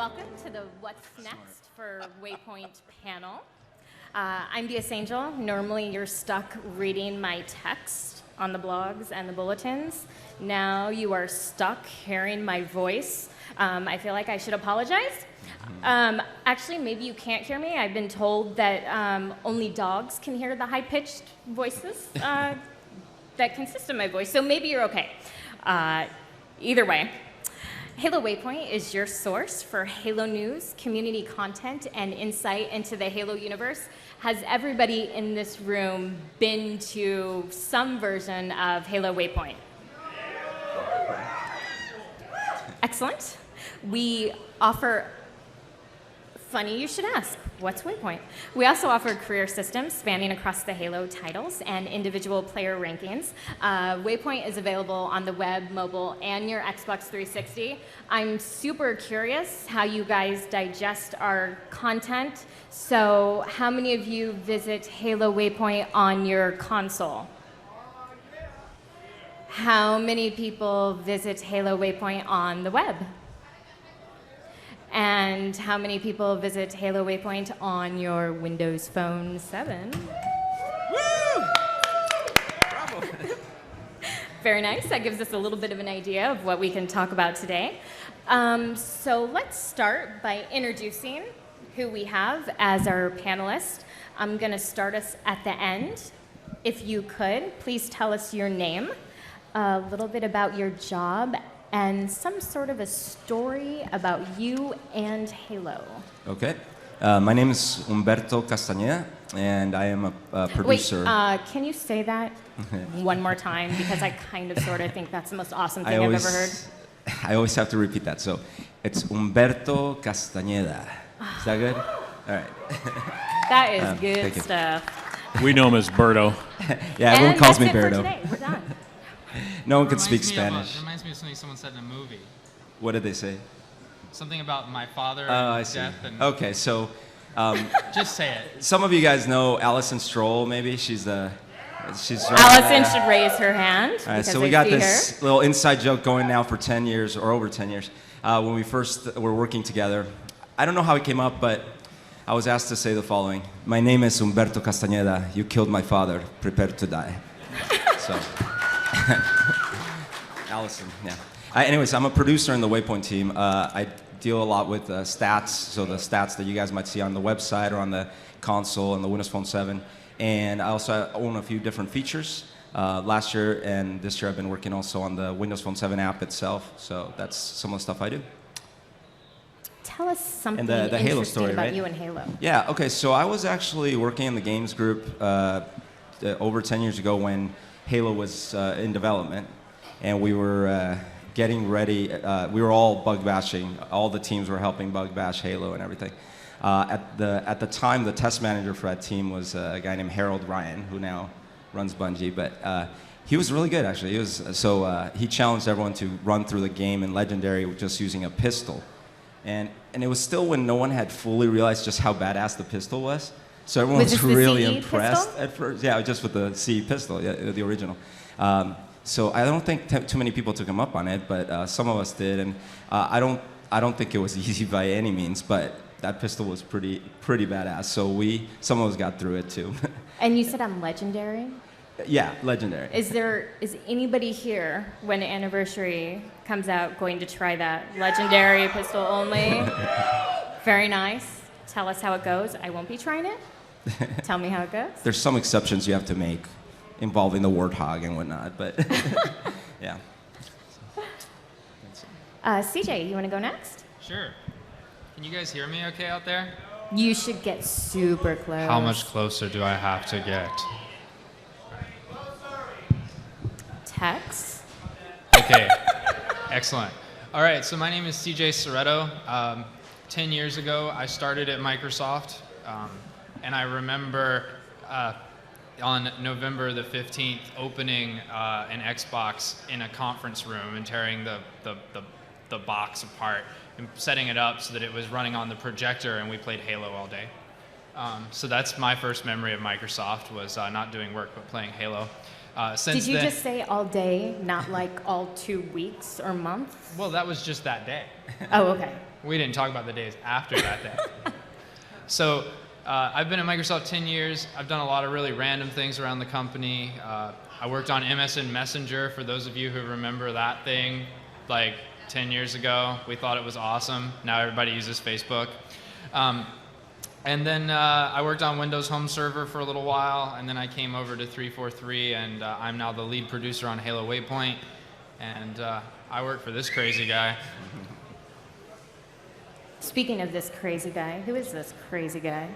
welcome to the What's Next for Waypoint panel. I'm DS Angel. Normally you're stuck reading my text on the blogs and the bulletins. Now you are stuck hearing my voice. I feel like I should apologize. Actually, maybe you can't hear me. I've been told that only dogs can hear the high-pitched voices that consist of my voice, so maybe you're okay. Either way, Halo Waypoint is your source for Halo news, community content, and insight into the Halo universe. Has everybody in this room been to some version of Halo Waypoint? Excellent. We offer, funny you should ask, what's Waypoint? We also offer career systems spanning across the Halo titles and individual player rankings. Waypoint is available on the web, mobile, and your Xbox 360. I'm super curious how you guys digest our content. So how many of you visit Halo Waypoint on your console? How many people visit Halo Waypoint on the web? And how many people visit Halo Waypoint on your Windows Phone 7? Woo! Bravo. Very nice. That gives us a little bit of an idea of what we can talk about today. So let's start by introducing who we have as our panelists. I'm going to start us at the end. If you could, please tell us your name, a little bit about your job, and some sort of a story about you and Halo. Okay. My name is Humberto Castañeda, and I am a producer. Wait, can you say that one more time? Because I kind of sort of think that's the most awesome thing I've ever heard. I always have to repeat that. So it's Humberto Castañeda. Is that good? All right. That is good stuff. We know him as Berto. Yeah, everyone calls me Berto. Berto. Today. We're done. No one can speak Spanish. It reminds me of something someone said in a movie. What did they say? Something about my father I and see. death. And Okay, so just say it. some of you guys know Allison Stroll, maybe. She's Allison should raise her hand. All right, because so we I got see this little inside joke going now for 10 years, or over 10 years. When we first were working together, I don't know how it came up, but I was asked to say the following. My name is Humberto Castañeda. You killed my father. Prepare to die. So, Allison, yeah. Anyways, I'm a producer in the Waypoint team. I deal a lot with stats, so the stats that you guys might see on the website or on the console and the Windows Phone 7. And I also own a few different features. Last year and this year I've been working also on the Windows Phone 7 app itself. So that's some of the stuff I do. Tell us something the Halo interesting story, about right? you and Halo. Yeah, okay, so I was actually working in the games group over 10 years ago when Halo was in development. And we were getting ready. We were all bug bashing. All the teams were helping bug bash Halo and everything. At the time, the test manager for that team was a guy named Harold Ryan, who now runs Bungie. But he was really good, actually. He challenged everyone to run through the game in Legendary just using a pistol. And it was still when no one had fully realized just how badass the pistol was. So everyone was really impressed at first. Yeah, just with the CE pistol, yeah, the original. So I don't think too many people took him up on it, but some of us did, and I don't think it was easy by any means, but that pistol was pretty badass. So some of us got through it too. And you said I'm Legendary? Yeah, Legendary. Is anybody here when Anniversary comes out going to try that Legendary pistol only? Very nice. Tell us how it goes. I won't be trying it. Tell me how it goes. There's some exceptions you have to make involving the warthog and whatnot, but yeah. CJ, you want to go next? Sure. Can you guys hear me okay out there? You should get super close. How much closer do I have to get? Tex? Okay. Excellent. All right, so my name is CJ Soretto. 10 years ago, I started at Microsoft, and I remember on November the 15th, opening an Xbox in a conference room and tearing the box apart and setting it up so that it was running on the projector, and we played Halo all day. So that's my first memory of Microsoft, was not doing work but playing Halo. Did you just say all day, not like all 2 weeks or months? Well, that was just that day. Oh, okay. We didn't talk about the days after that day. So I've been at Microsoft 10 years. I've done a lot of really random things around the company. I worked on MSN Messenger, for those of you who remember that thing, like 10 years ago. We thought it was awesome. Now everybody uses Facebook. And then I worked on Windows Home Server for a little while, and then I came over to 343, and I'm now the lead producer on Halo Waypoint, and I work for this crazy guy. Speaking of this crazy guy, who is this crazy guy?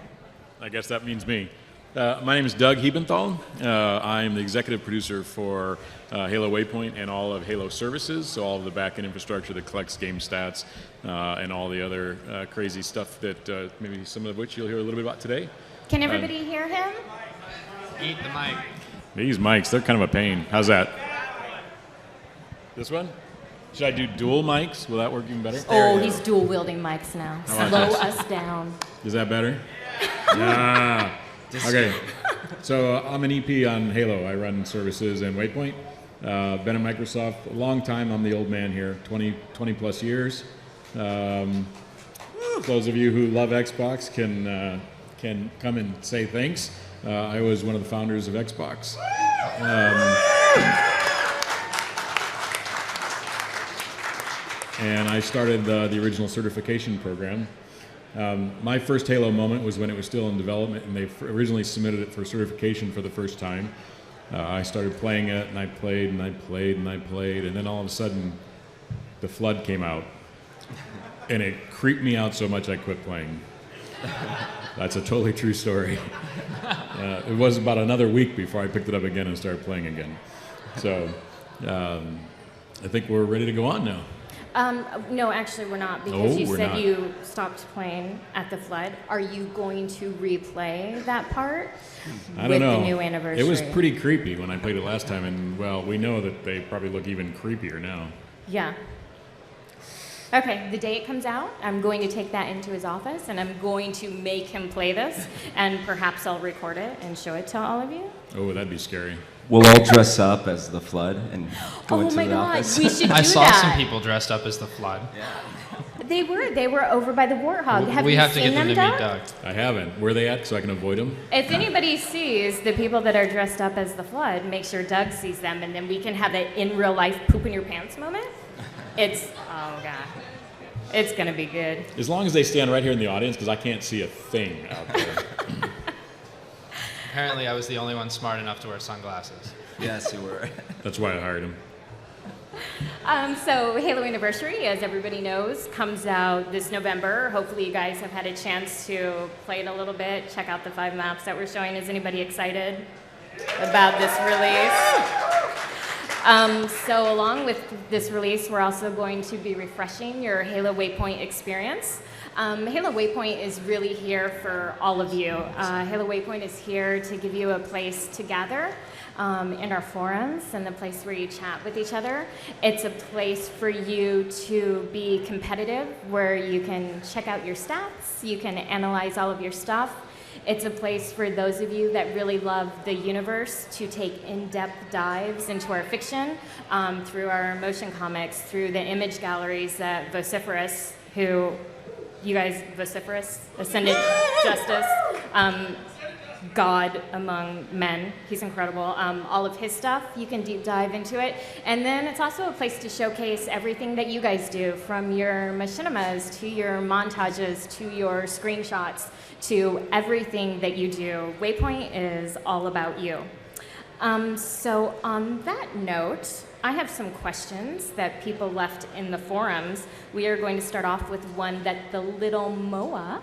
I guess that means me. My name is Doug Hebenthal. I'm the executive producer for Halo Waypoint and all of Halo services, so all of the backend infrastructure that collects game stats and all the other crazy stuff that maybe some of which you'll hear a little bit about today. Can everybody hear him? Eat the mic. These mics, they're kind of a pain. How's that? This one? Should I do dual mics? Will that work even better? Oh, he's dual wielding mics now. How about Slow this? us down. Is that better? Ah. Okay. So I'm an EP on Halo. I run services and Waypoint. Been at Microsoft a long time. I'm the old man here, 20 plus years. Those of you who love Xbox can come and say thanks. I was one of the founders of Xbox. And I started the original certification program. My first Halo moment was when it was still in development, and they originally submitted it for certification for the first time. I started playing it, and I played, and I played, and I played, and then all of a sudden, the flood came out. And it creeped me out so much I quit playing. That's a totally true story. It was about another week before I picked it up again and started playing again. So I think we're ready to go on now. No, actually we're not, because you we're said not. you stopped playing at the flood. Are you going to replay that part I with don't know. the new anniversary? It was pretty creepy when I played it last time, and well, we know that they probably look even creepier now. Yeah. Okay, the day it comes out, I'm going to take that into his office, and I'm going to make him play this, and perhaps I'll record it and show it to all of you. Oh, that'd be scary. We'll all dress up as the flood and go Oh into my the God, office. we should do I saw that. some people dressed up as the Flood. They were over by the Warthog. Have We you have to seen get them to Doug? meet Doug. I haven't. Where are they at so I can avoid them? If anybody sees the people that are dressed up as the flood, make sure Doug sees them, and then we can have that in real life poop in your pants moment. Oh God, it's gonna be good. As long as they stand right here in the audience, because I can't see a thing out there. Apparently, I was the only one smart enough to wear sunglasses. Yes, you were. That's why I hired him. So Halo Anniversary, as everybody knows, comes out this November. Hopefully you guys have had a chance to play it a little bit, check out the 5 maps that we're showing. Is anybody excited about this release? So along with this release, we're also going to be refreshing your Halo Waypoint experience. Halo Waypoint is really here for all of you. Halo Waypoint is here to give you a place to gather in our forums and the place where you chat with each other. It's a place for you to be competitive, where you can check out your stats, you can analyze all of your stuff. It's a place for those of you that really love the universe to take in-depth dives into our fiction through our motion comics, through the image galleries that Vociferous, who you guys, Vociferous, Ascendant Justice, God among men. He's incredible. All of his stuff, you can deep dive into it. And then it's also a place to showcase everything that you guys do, from your machinimas to your montages to your screenshots to everything that you do. Waypoint is all about you. So on that note, I have some questions that people left in the forums. We are going to start off with one that the Little Moa,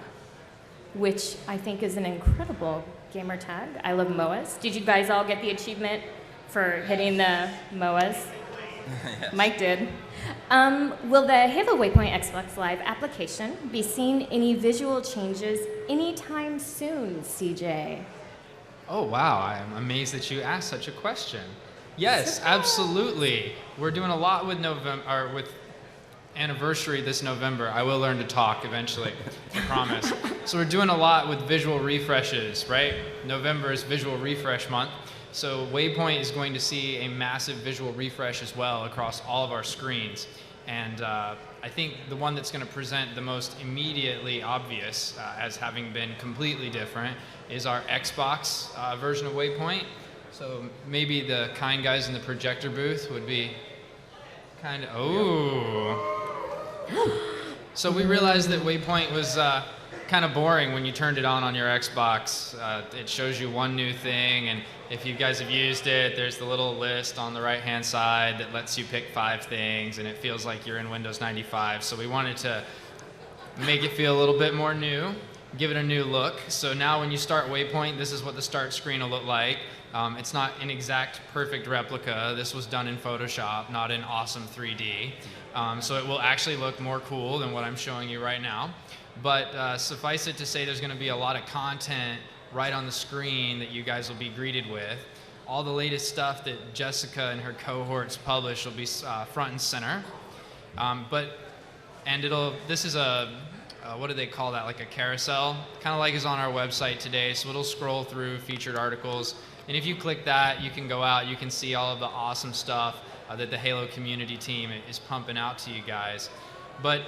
which I think is an incredible gamer tag. I love MOAs. Did you guys all get the achievement for hitting the MOAs? Yes. Mike did. Will the Halo Waypoint Xbox Live application be seeing any visual changes anytime soon, CJ? Oh wow, I'm amazed that you asked such a question. Yes, absolutely. We're doing a lot with with Anniversary this November. I will learn to talk eventually, I promise. So we're doing a lot with visual refreshes, right? November is Visual Refresh Month. So Waypoint is going to see a massive visual refresh as well across all of our screens. And I think the one that's going to present the most immediately obvious as having been completely different is our Xbox version of Waypoint. So maybe the kind guys in the projector booth would be kind of, So we realized that Waypoint was kind of boring when you turned it on your Xbox. It shows you one new thing, and if you guys have used it, there's the little list on the right-hand side that lets you pick 5 things, and it feels like you're in Windows 95. So we wanted to make it feel a little bit more new, give it a new look. So now when you start Waypoint, this is what the start screen will look like. It's not an exact perfect replica. This was done in Photoshop, not in awesome 3D. So it will actually look more cool than what I'm showing you right now. But suffice it to say, there's going to be a lot of content right on the screen that you guys will be greeted with. All the latest stuff that Jessica and her cohorts publish will be front and center. This is a, what do they call that, like a carousel? Kind of like is on our website today, so it'll scroll through featured articles. And if you click that, you can go out, you can see all of the awesome stuff that the Halo community team is pumping out to you guys. But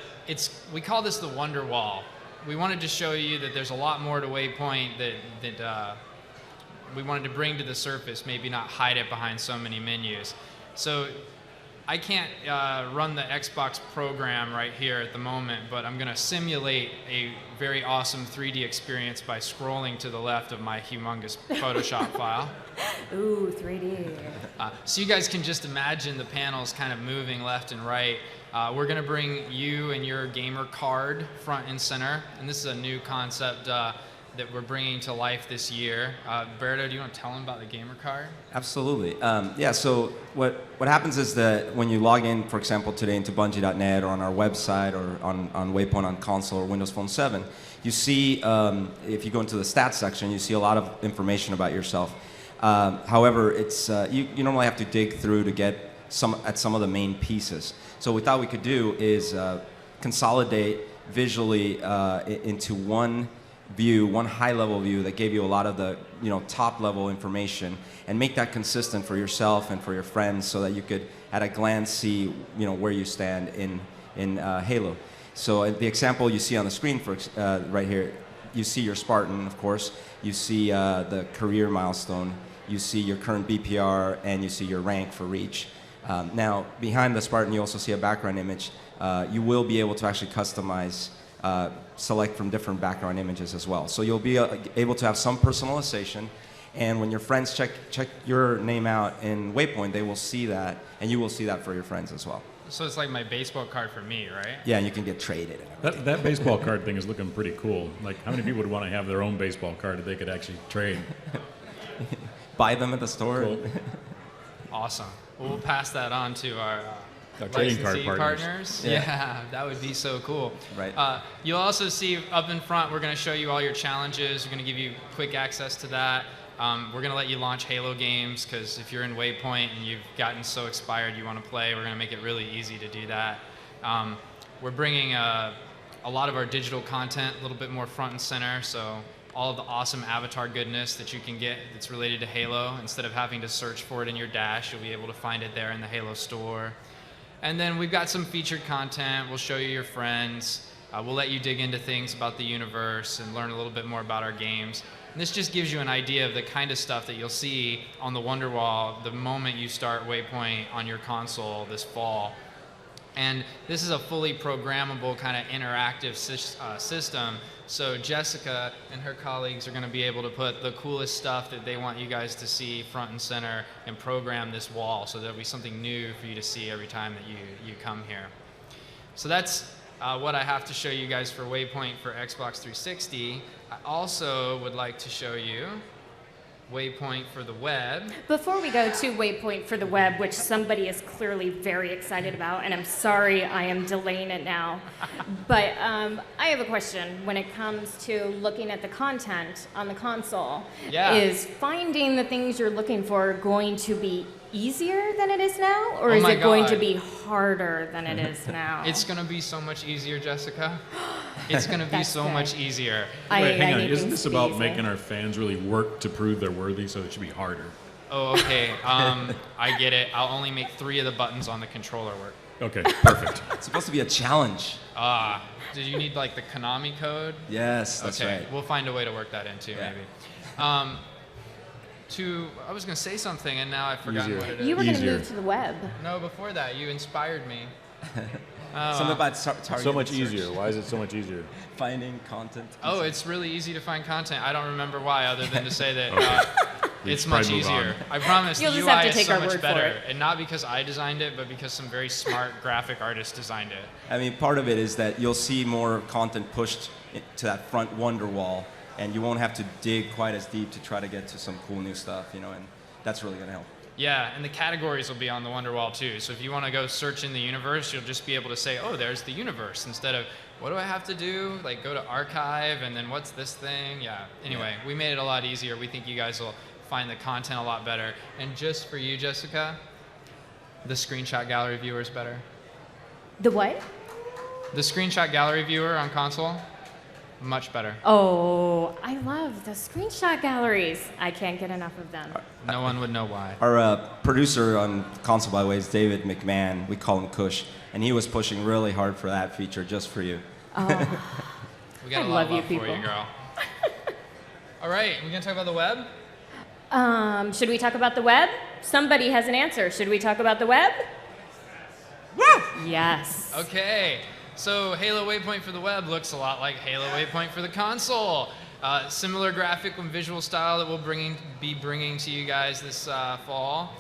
we call this the Wonder Wall. We wanted to show you that there's a lot more to Waypoint that we wanted to bring to the surface, maybe not hide it behind so many menus. So I can't run the Xbox program right here at the moment, but I'm going to simulate a very awesome 3D experience by scrolling to the left of my humongous Photoshop file. Ooh, 3D. So you guys can just imagine the panels kind of moving left and right. We're going to bring you and your gamer card front and center, and this is a new concept that we're bringing to life this year. Berto, do you want to tell them about the gamer card? Absolutely. Yeah, so what happens is that when you log in, for example, today into Bungie.net or on our website or on Waypoint on console or Windows Phone 7, you see, if you go into the stats section, you see a lot of information about yourself. However, it's you normally have to dig through to get some of the main pieces. So what we thought we could do is consolidate visually into one view, one high-level view that gave you a lot of the top-level information, and make that consistent for yourself and for your friends, so that you could at a glance see where you stand in Halo. So the example you see on the screen right here, you see your Spartan, of course. You see the career milestone. You see your current BPR, and you see your rank for Reach. Now, behind the Spartan, you also see a background image. You will be able to actually customize, select from different background images as well. So you'll be able to have some personalization, and when your friends check your name out in Waypoint, they will see that, and you will see that for your friends as well. So it's like my baseball card for me, right? Yeah, and you can get traded. That baseball card thing is looking pretty cool. Like, how many people would want to have their own baseball card that they could actually trade? Buy them at the store. Cool. Awesome. Well, we'll pass that on to our trading card licensee partners. Yeah, that would be so cool. Right. You'll also see up in front, we're going to show you all your challenges. We're going to give you quick access to that. We're going to let you launch Halo games, because if you're in Waypoint and you've gotten so inspired you want to play, we're going to make it really easy to do that. We're bringing a lot of our digital content a little bit more front and center, so all of the awesome avatar goodness that you can get that's related to Halo. Instead of having to search for it in your dash, you'll be able to find it there in the Halo store. And then we've got some featured content. We'll show you your friends. We'll let you dig into things about the universe and learn a little bit more about our games. And this just gives you an idea of the kind of stuff that you'll see on the Wonderwall the moment you start Waypoint on your console this fall. And this is a fully programmable kind of interactive system. So Jessica and her colleagues are going to be able to put the coolest stuff that they want you guys to see front and center and program this wall, so there'll be something new for you to see every time that you come here. So that's what I have to show you guys for Waypoint for Xbox 360. I also would like to show you Waypoint for the web. Before we go to Waypoint for the web, which somebody is clearly very excited about, and I'm sorry I am delaying it now, but I have a question when it comes to looking at the content on the console. Yeah. Is finding the things you're looking for going to be easier than it is now, or Oh is my it going to God. be harder than it is now? It's going to be so much easier, Jessica. It's going to be That's so good. much easier. Wait, hang on. need Isn't things this to be about easy. making our fans really work to prove they're worthy, so it should be harder? Oh, okay. I get it. I'll only make 3 of the buttons on the controller work. Okay, perfect. It's supposed to be a challenge. Did you need like the Konami code? Yes, that's Okay, right. we'll find a way to work that in too, Yeah. maybe. I was going to say something and now I've forgotten Easier. what it is. You were going to Easier. move to the web. No, before that, you inspired me. Something about targeted So much search. easier. Why is it so much easier? Finding content. Oh, it's really easy to find content. I don't remember why, other than to say that it's should probably much move easier. on. I promise You'll the just UI have to is take so our much word for better, it. and not because I designed it, but because some very smart graphic artist designed it. I mean, part of it is that you'll see more content pushed to that front wonder wall, and you won't have to dig quite as deep to try to get to some cool new stuff, and that's really going to help. Yeah, and the categories will be on the Wonderwall too. So if you want to go search in the universe, you'll just be able to say, oh, there's the universe, instead of, what do I have to do? Like, go to archive, and then what's this thing? Yeah. Anyway, we made it a lot easier. We think you guys will find the content a lot better. And just for you, Jessica, the screenshot gallery viewer is better. The what? The screenshot gallery viewer on console, much better. Oh, I love the screenshot galleries. I can't get enough of them. No one would know why. Our producer on console, by the way, is David McMahon. We call him Kush, and he was pushing really hard for that feature just for you. We got I a lot love of you love for you, people. girl. All right, we gonna talk about the web? Should we talk about the web? Somebody has an answer. Should we talk about the web? Woo! Yes. Okay, so Halo Waypoint for the web looks a lot like Halo Waypoint for the console. Similar graphic and visual style that we'll be bringing to you guys this fall.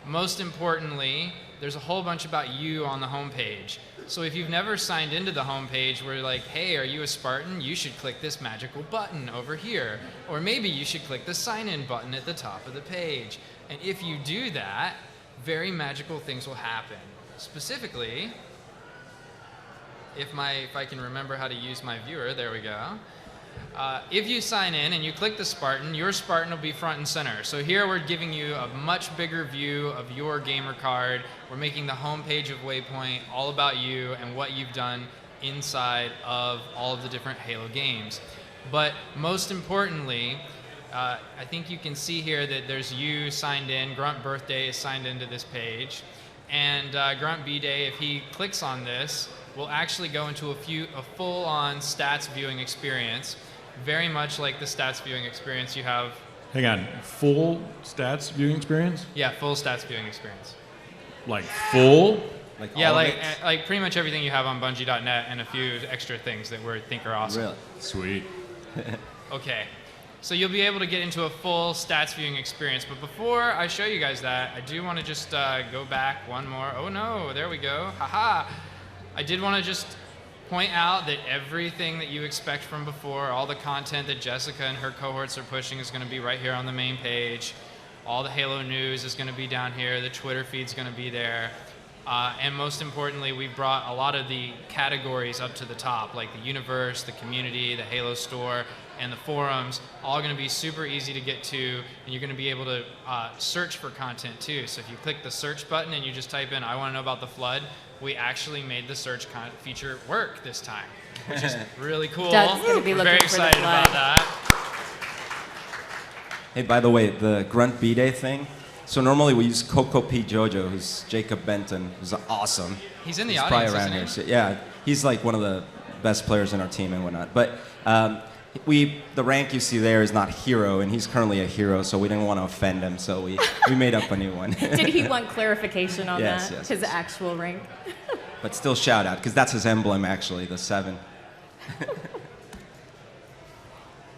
Most importantly, there's a whole bunch about you on the homepage. So if you've never signed into the homepage, we're like, hey, are you a Spartan? You should click this magical button over here. Or maybe you should click the sign-in button at the top of the page. And if you do that, very magical things will happen. Specifically, if I can remember how to use my viewer, there we go. If you sign in and you click the Spartan, your Spartan will be front and center. So here we're giving you a much bigger view of your gamer card. We're making the home page of Waypoint all about you and what you've done inside of all of the different Halo games. But most importantly, I think you can see here that there's you signed in. Grunt Birthday is signed into this page. And Grunt B-Day, if he clicks on this, will actually go into a full-on stats viewing experience, very much like the stats viewing experience you have. Hang on, full stats viewing experience? Yeah, full stats viewing experience. Like full? Yeah, all of like it? like pretty much everything you have on Bungie.net and a few extra things that we think are awesome. Really? Sweet. Okay, so you'll be able to get into a full stats viewing experience. But before I show you guys that, I do want to just go back one more. Oh no, there we go. Haha. I did want to just point out that everything that you expect from before, all the content that Jessica and her cohorts are pushing is going to be right here on the main page. All the Halo news is going to be down here. The Twitter feed's going to be there. And most importantly, we brought a lot of the categories up to the top, like the universe, the community, the Halo store, and the forums, all going to be super easy to get to, and you're going to be able to search for content too. So if you click the search button and you just type in, I want to know about the flood, we actually made the search feature work this time, which is really cool. Doug's gonna be We're looking very for the excited about flood. that. Hey, by the way, the Grunt B-Day thing, so normally we use Coco P. Jojo, who's Jacob Benton, who's awesome. He's in the He's probably audience, around here. isn't So, yeah, he's like one of the best players in our team and whatnot. But the rank you see there is not hero, and he's currently a hero, so we didn't want to offend him, so we made up a new one. Did he want clarification on Yes, that? yes, His yes. actual rank? But still shout out, because that's his emblem, actually, the 7.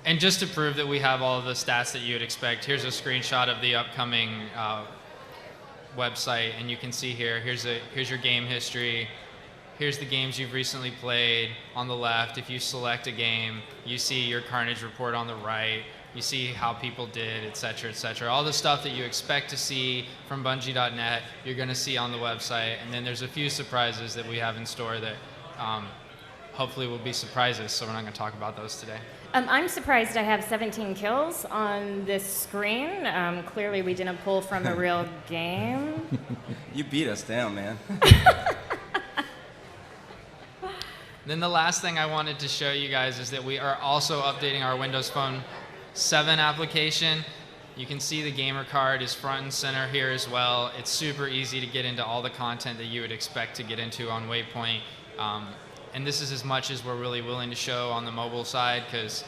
And just to prove that we have all of the stats that you would expect, here's a screenshot of the upcoming website, and you can see here, here's your game history. Here's the games you've recently played on the left. If you select a game, you see your Carnage report on the right. You see how people did, et cetera, et cetera. All the stuff that you expect to see from Bungie.net, you're going to see on the website. And then there's a few surprises that we have in store that hopefully will be surprises, so we're not going to talk about those today. I'm surprised I have 17 kills on this screen. Clearly we didn't pull from a real game. You beat us down, man. Then the last thing I wanted to show you guys is that we are also updating our Windows Phone 7 application. You can see the gamer card is front and center here as well. It's super easy to get into all the content that you would expect to get into on Waypoint. And this is as much as we're really willing to show on the mobile side, because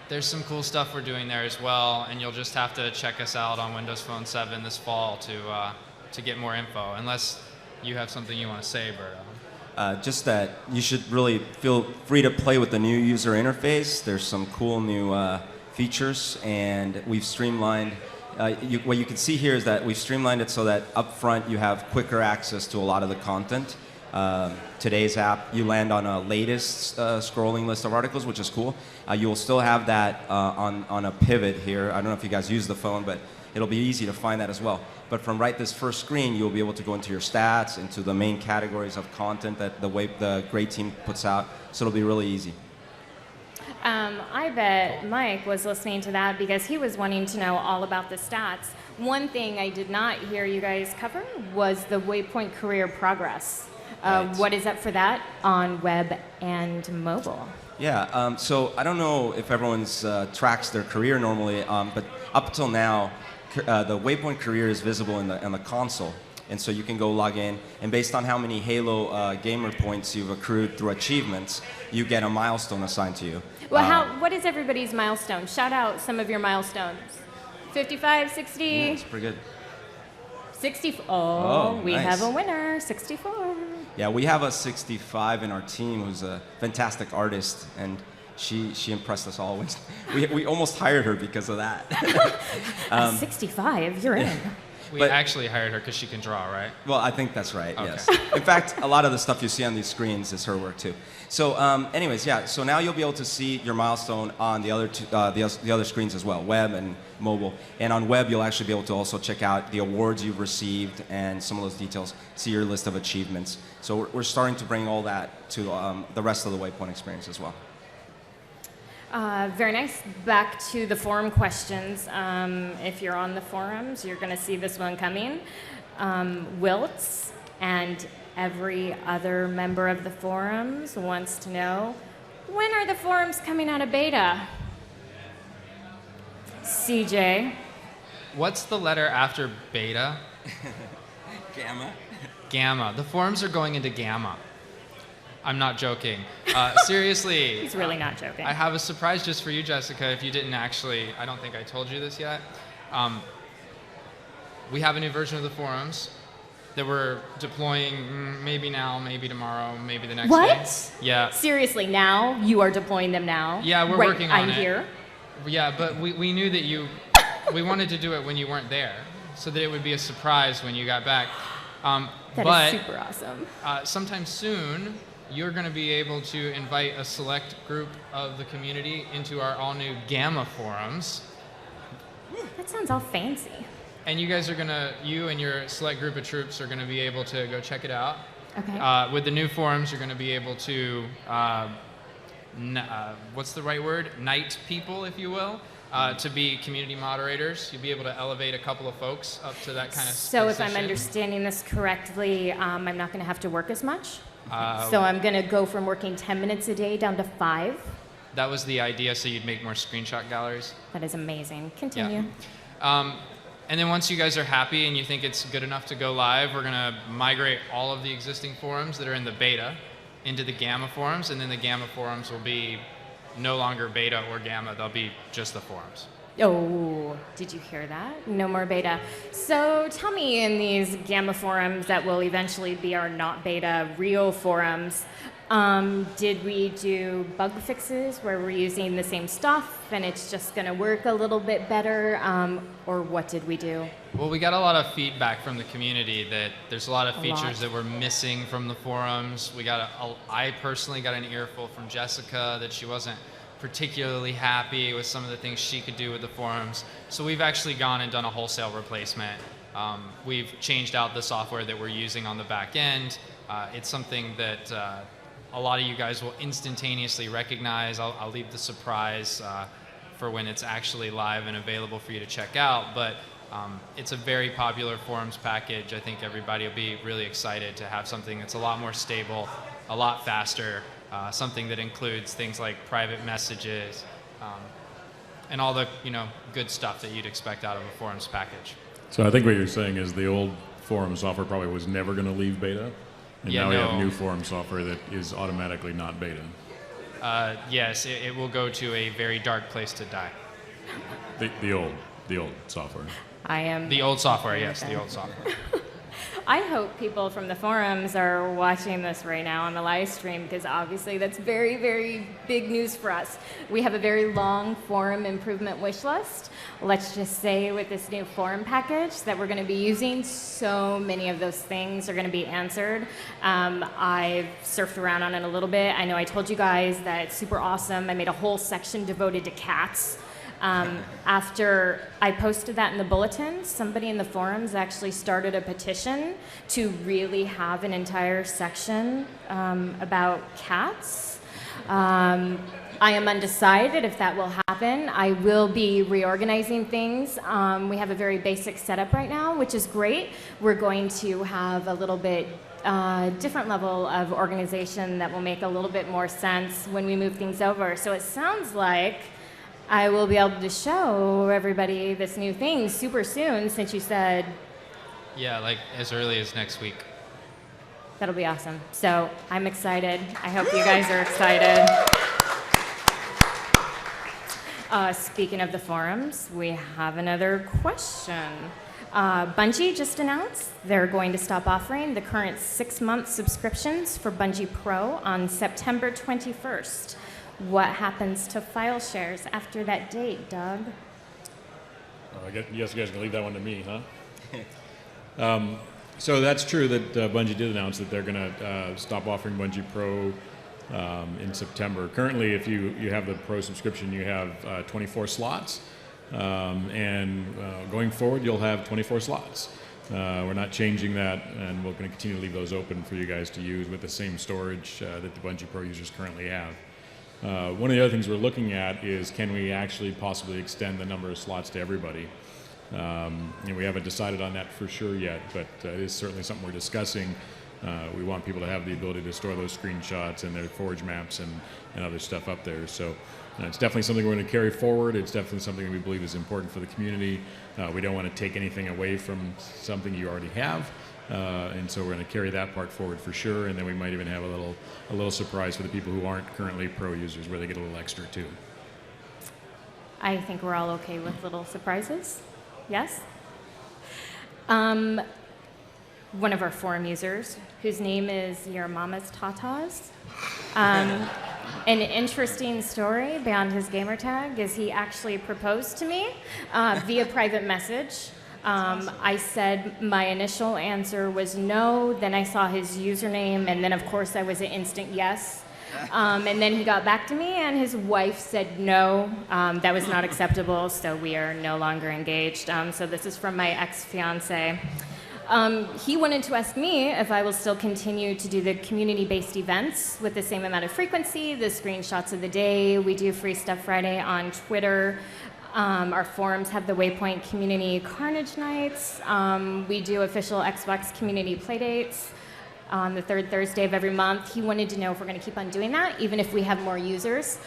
there's some cool stuff we're doing there as well, and you'll just have to check us out on Windows Phone 7 this fall to get more info, unless you have something you want to say, Berto. Just that you should really feel free to play with the new user interface. There's some cool new features, and we've streamlined. What you can see here is that we've streamlined it so that up front you have quicker access to a lot of the content. Today's app, you land on a latest scrolling list of articles, which is cool. You will still have that on a pivot here. I don't know if you guys use the phone, but it'll be easy to find that as well. But from right this first screen, you'll be able to go into your stats, into the main categories of content that the great team puts out. So it'll be really easy. I bet Mike was listening to that because he was wanting to know all about the stats. One thing I did not hear you guys cover was the Waypoint career progress. Right. What is up for that on web and mobile? Yeah, so I don't know if everyone's tracks their career normally, but up till now, the Waypoint career is visible in the console. And so you can go log in, and based on how many Halo gamer points you've accrued through achievements, you get a milestone assigned to you. Well, what is everybody's milestone? Shout out some of your milestones. 55, 60? Yeah, it's pretty good. 64. We nice. have a winner, 64. Yeah, we have a 65 in our team who's a fantastic artist, and she impressed us all. We almost hired her because of that. 65, you're in. We actually hired her because she can draw, right? Well, I think that's right, Okay. yes. In fact, a lot of the stuff you see on these screens is her work too. So anyways, yeah, so now you'll be able to see your milestone on the other screens as well, web and mobile. And on web, you'll actually be able to also check out the awards you've received and some of those details, see your list of achievements. So we're starting to bring all that to the rest of the Waypoint experience as well. Very nice. Back to the forum questions. If you're on the forums, you're going to see this one coming. Wiltz and every other member of the forums wants to know, when are the forums coming out of beta? CJ. What's the letter after beta? Gamma. Gamma. The forums are going into gamma. I'm not joking. Seriously. He's really not joking. I have a surprise just for you, Jessica, if you didn't actually, I don't think I told you this yet. We have a new version of the forums that we're deploying maybe now, maybe tomorrow, maybe the next day. What? Yeah. Seriously, now? You are deploying them now? Yeah, we're Right, working on I'm it. here. Yeah, but we knew that we wanted to do it when you weren't there, so that it would be a surprise when you got back. That is super awesome. Sometime soon, you're going to be able to invite a select group of the community into our all-new Gamma forums. That sounds all fancy. And you guys are going to, you and your select group of troops are going to be able to go check it out. Okay. With the new forums, you're going to be able to, what's the right word? Knight people, if you will, to be community moderators. You'll be able to elevate a couple of folks up to that kind of So if I'm position. understanding this correctly, I'm not going to have to work as much? So I'm going to go from working 10 minutes a day down to 5? That was the idea, so you'd make more screenshot galleries. That is amazing. Continue. Yeah. And then once you guys are happy and you think it's good enough to go live, we're going to migrate all of the existing forums that are in the beta into the Gamma forums, and then the Gamma forums will be no longer beta or Gamma, they'll be just the forums. Oh, did you hear that? No more beta. So tell me, in these Gamma forums that will eventually be our not beta real forums, did we do bug fixes where we're using the same stuff and it's just going to work a little bit better, or what did we do? Well, we got a lot of feedback from the community that there's a lot of features that were missing from the forums. I personally got an earful from Jessica that she wasn't particularly happy with some of the things she could do with the forums. So we've actually gone and done a wholesale replacement. We've changed out the software that we're using on the back end. It's something that a lot of you guys will instantaneously recognize. I'll leave the surprise for when it's actually live and available for you to check out. But it's a very popular forums package. I think everybody will be really excited to have something that's a lot more stable, a lot faster, something that includes things like private messages, and all the good stuff that you'd expect out of a forums package. So I think what you're saying is the old forum software probably was never going to leave beta, and now we have new forum software that is automatically not beta. Yes, it will go to a very dark place to die. The old software. I am the old software. Yes, the old software. I hope people from the forums are watching this right now on the live stream, because obviously that's very, very big news for us. We have a very long forum improvement wish list. Let's just say with this new forum package that we're going to be using, so many of those things are going to be answered. I've surfed around on it a little bit. I know I told you guys that it's super awesome. I made a whole section devoted to cats. After I posted that in the bulletin, somebody in the forums actually started a petition to really have an entire section about cats. I am undecided if that will happen. I will be reorganizing things. We have a very basic setup right now, which is great. We're going to have a little bit different level of organization that will make a little bit more sense when we move things over. So it sounds like I will be able to show everybody this new thing super soon, since you said... Yeah, like as early as next week. That'll be awesome. So I'm excited. I hope you guys are excited. Speaking of the forums, we have another question. Bungie just announced they're going to stop offering the current 6-month subscriptions for Bungie Pro on September 21st. What happens to file shares after that date, Doug? I guess you guys can leave that one to me, huh? So that's true that Bungie did announce that they're going to stop offering Bungie Pro in September. Currently, if you have the Pro subscription, you have 24 slots. And going forward, you'll have 24 slots. We're not changing that, and we're going to continue to leave those open for you guys to use with the same storage that the Bungie Pro users currently have. One of the other things we're looking at is, can we actually possibly extend the number of slots to everybody? We haven't decided on that for sure yet, but it is certainly something we're discussing. We want people to have the ability to store those screenshots and their forge maps and other stuff up there. So it's definitely something we're going to carry forward. It's definitely something that we believe is important for the community. We don't want to take anything away from something you already have. And so we're going to carry that part forward for sure, and then we might even have a little surprise for the people who aren't currently Pro users, where they get a little extra too. I think we're all okay with little surprises. Yes? One of our forum users, whose name is Your Mama's Tatas. An interesting story beyond his gamer tag is he actually proposed to me via private message. I said my initial answer was no, then I saw his username, and then of course I was an instant yes. And then he got back to me, and his wife said no, that was not acceptable, so we are no longer engaged. So this is from my ex-fiance. He wanted to ask me if I will still continue to do the community-based events with the same amount of frequency, the screenshots of the day. We do Free Stuff Friday on Twitter. Our forums have the Waypoint Community Carnage Nights. We do official Xbox community playdates on the third Thursday of every month. He wanted to know if we're going to keep on doing that, even if we have more users.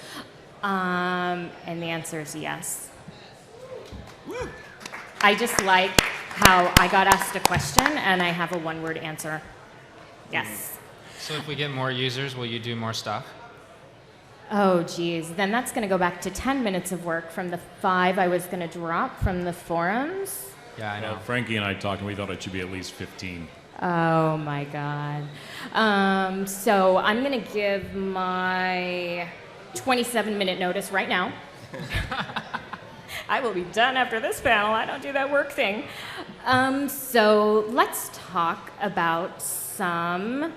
And the answer is yes. I just like how I got asked a question and I have a one-word answer. Yes. So if we get more users, will you do more stuff? Oh, geez. Then that's going to go back to 10 minutes of work from the 5 I was going to drop from the forums. Yeah, I know. Frankie and I talked, and we thought it should be at least 15. Oh, my God. So I'm going to give my 27-minute notice right now. I will be done after this panel. I don't do that work thing. So let's talk about some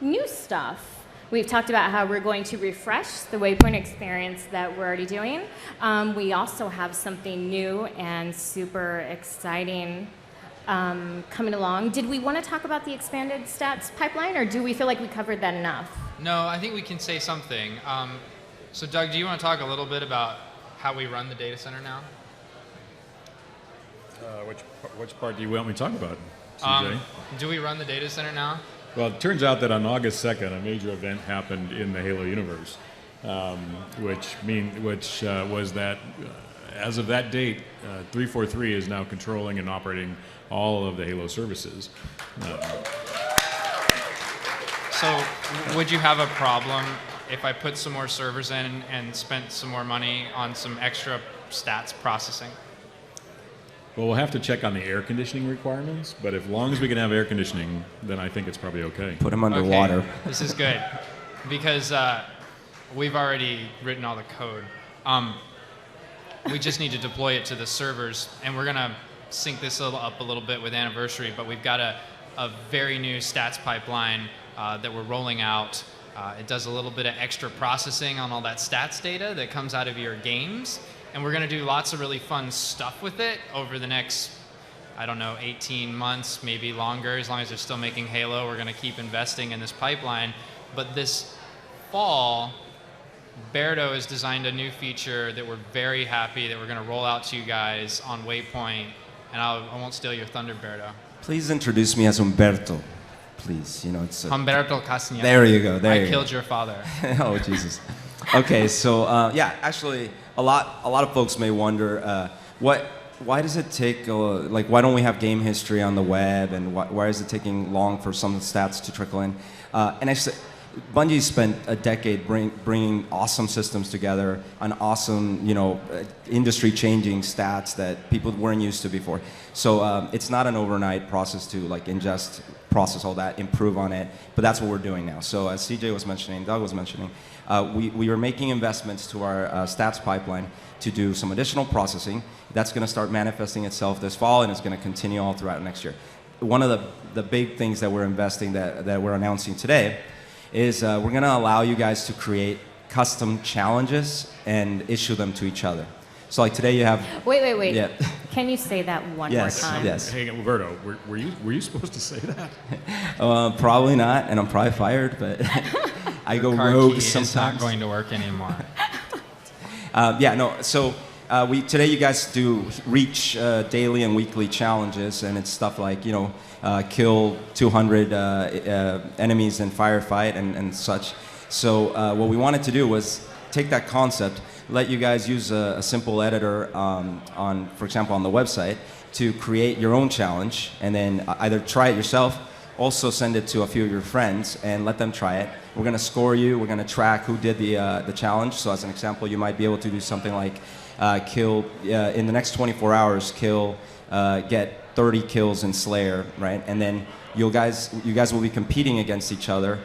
new stuff. We've talked about how we're going to refresh the Waypoint experience that we're already doing. We also have something new and super exciting coming along. Did we want to talk about the expanded stats pipeline, or do we feel like we covered that enough? No, I think we can say something. So Doug, do you want to talk a little bit about how we run the data center now? Which part do you want me to talk about, CJ? Do we run the data center now? Well, it turns out that on August 2nd, a major event happened in the Halo universe. which was that as of that date, 343 is now controlling and operating all of the Halo services. So, would you have a problem if I put some more servers in and spent some more money on some extra stats processing? Well, we'll have to check on the air conditioning requirements, but as long as we can have air conditioning, then I think it's probably okay. Put them underwater. Okay, this is good because we've already written all the code. We just need to deploy it to the servers, and we're gonna sync this up a little bit with Anniversary, but we've got a very new stats pipeline that we're rolling out. It does a little bit of extra processing on all that stats data that comes out of your games, and we're gonna do lots of really fun stuff with it over the next, I don't know, 18 months, maybe longer. As long as they're still making Halo, we're gonna keep investing in this pipeline. But this fall, Berto has designed a new feature that we're very happy that we're going to roll out to you guys on Waypoint, and I won't steal your thunder, Berto. Please introduce me as Humberto. Please, it's Humberto Castañeda. There you go. I killed your father. Oh Jesus. Okay, so actually, a lot of folks may wonder why does it take why don't we have game history on the web, and why is it taking long for some of the stats to trickle in? And actually, Bungie spent a decade bringing awesome systems together on awesome, industry-changing stats that people weren't used to before. So it's not an overnight process to ingest, process all that, improve on it. But that's what we're doing now. So as CJ was mentioning, Doug was mentioning, we are making investments to our stats pipeline to do some additional processing. That's going to start manifesting itself this fall, and it's going to continue all throughout next year. One of the big things that we're investing that we're announcing today is we're going to allow you guys to create custom challenges and issue them to each other. So today you have... Wait. Yeah. Can you say that one more time? Yes. Hey, Roberto, were you supposed to say that? Probably not, and I'm probably fired, but I go rogue sometimes. It's not going to work anymore. So today you guys do reach daily and weekly challenges, and it's stuff like, kill 200 enemies in firefight and such. So what we wanted to do was take that concept, let you guys use a simple editor for example, on the website to create your own challenge, and then either try it yourself, also send it to a few of your friends and let them try it. We're going to score you. We're going to track who did the challenge. So as an example, you might be able to do something like kill in the next 24 hours, get 30 kills in Slayer, right? And then you guys will be competing against each other.